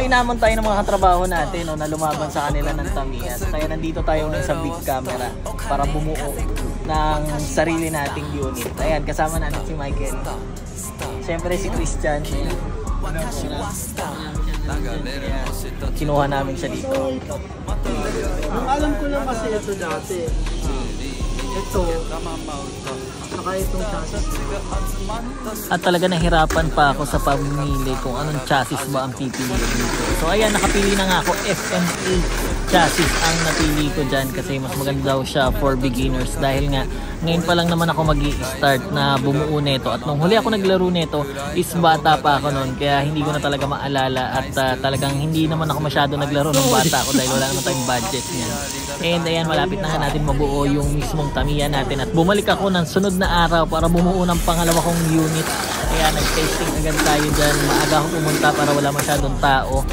inamon tayo ng mga katrabaho natin no, na lumaban sa kanila ng Tamiya. Kaya nandito tayo ngayon sa big camera para bumuo ng sarili nating unit. Ayan, kasama natin si Michael. Siyempre si Christian. Kinuha namin siya dito. Ang alam ko lang kasi ito dati. Ito. Saka itong chassis. At talaga nahirapan pa ako sa pamimili kung anong chassis ba ang pipili dito. So ayan, nakapili na nga ako. FMA chassis ang napili ko dyan kasi mas maganda daw siya for beginners dahil nga ngayon pa lang naman ako mag-i-start na bumuo nito at nung huli ako naglaro nito is bata pa ako noon kaya hindi ko na talaga maalala at talagang hindi naman ako masyado naglaro nung bata ako dahil wala naman tayong budget niyan. And ayan, malapit na nga natin mabuo yung mismong Tamiya natin at bumalik ako ng sunod na araw para bumuo ng pangalawa kong unit. Kaya nag-testing agad tayo dyan, maaga ako pumunta para wala masyadong tao.